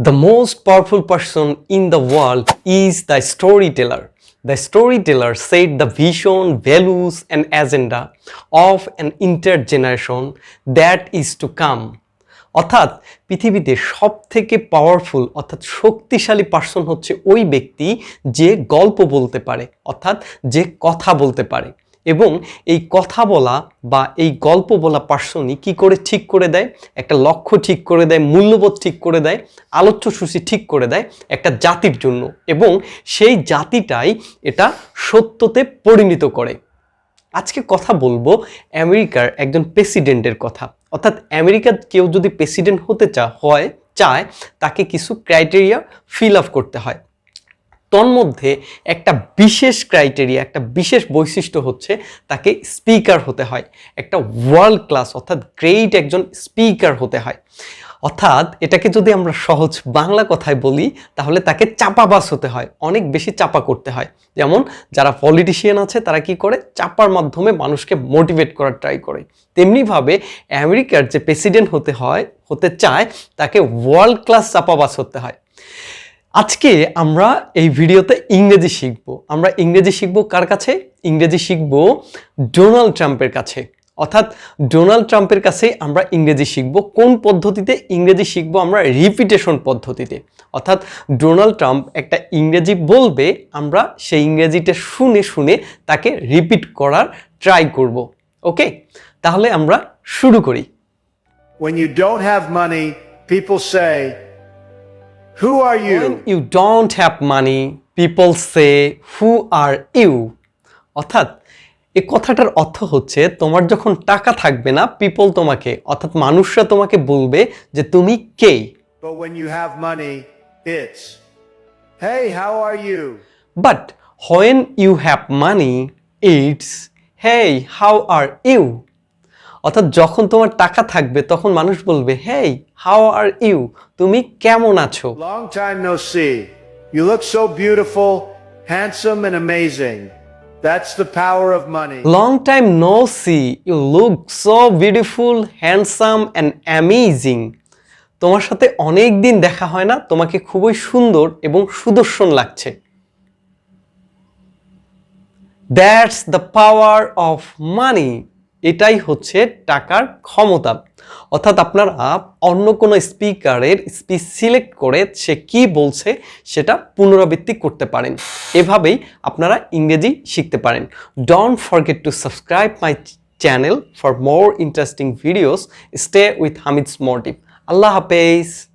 The most powerful person in the world is the storyteller. The storyteller set the vision, values, and agenda of an entire generation that is to come. অর্থাৎ পৃথিবীতে সবথেকে powerful অর্থাৎ শক্তিশালী person হচ্ছে ওই ব্যক্তি যে গল্প বলতে পারে, অর্থাৎ যে কথা বলতে পারে। এবং এই কথা বলা বা এই গল্প বলা পার্সনই কী করে ঠিক করে দেয়, একটা লক্ষ্য ঠিক করে দেয়, মূল্যবোধ ঠিক করে দেয়, আলোচ্যসূচি ঠিক করে দেয় একটা জাতির জন্য, এবং সেই জাতিটাই এটা সত্যতে পরিণত করে। আজকে কথা বলবো আমেরিকার একজন প্রেসিডেন্টের কথা। অর্থাৎ আমেরিকার কেউ যদি প্রেসিডেন্ট হতে চায় তাকে কিছু ক্রাইটেরিয়া ফিল আপ করতে হয়। তন্মধ্যে একটা বিশেষ ক্রাইটেরিয়া, একটা বিশেষ বৈশিষ্ট্য হচ্ছে তাকে স্পিকার হতে হয়, একটা ওয়ার্ল্ড ক্লাস অর্থাৎ গ্রেট একজন স্পিকার হতে হয়। অর্থাৎ এটাকে যদি আমরা সহজ বাংলা কথায় বলি তাহলে তাকে চাপাবাজ হতে হয়, অনেক বেশি চাপা করতে হয়। যেমন যারা পলিটিশিয়ান আছে তারা কি করে, চাপার মাধ্যমে মানুষকে মোটিভেট করার ট্রাই করে। তেমনিভাবে আমেরিকার যে প্রেসিডেন্ট হতে চায় তাকে ওয়ার্ল্ড ক্লাস চাপাবাজ হতে হয়। আজকে আমরা এই ভিডিওতে ইংরেজি শিখব। আমরা ইংরেজি শিখব কার কাছে? ইংরেজি শিখব ডোনাল্ড ট্রাম্পের কাছে। অর্থাৎ ডোনাল্ড ট্রাম্পের কাছে আমরা ইংরেজি শিখব। কোন পদ্ধতিতে ইংরেজি শিখব? আমরা রিপিটেশন পদ্ধতিতে। অর্থাৎ ডোনাল্ড ট্রাম্প একটা ইংরেজি বলবে, আমরা সেই ইংরেজিটা শুনে শুনে তাকে রিপিট করার ট্রাই করব। ওকে, তাহলে আমরা শুরু করি। When you don't have money, people say, "Who are you?" When you don't have money, people say, "Who are you?" অর্থাৎ এই কথাটার অর্থ হচ্ছে তোমার যখন টাকা থাকবে না, পিপল তোমাকে অর্থাৎ মানুষরা তোমাকে বলবে যে তুমি কে। But when you have money, it's, "Hey, how are you?" But when you have money, it's, "Hey, how are you?" অর্থাৎ যখন তোমার টাকা থাকবে তখন মানুষ বলবে, "Hey, how are you?" তুমি কেমন আছো? Long time no see. You look so beautiful, handsome and amazing. That's the power of money. Long time no see. You look so beautiful, handsome and amazing. তোমার সাথে অনেক দিন দেখা হয় না, তোমাকে খুবই সুন্দর এবং সুদর্শন লাগছে। That's the power of money. এটাই হচ্ছে টাকার ক্ষমতা। অর্থাৎ আপনারা অন্য কোনো স্পিকারের স্পিচ সিলেক্ট করে সে কি বলছে সেটা পুনরাবৃত্তি করতে পারেন। এভাবেই আপনারা ইংরেজি শিখতে পারেন। Don't forget to subscribe my channel for more interesting videos. Stay with Hamid Smartip. আল্লাহ হাফেজ।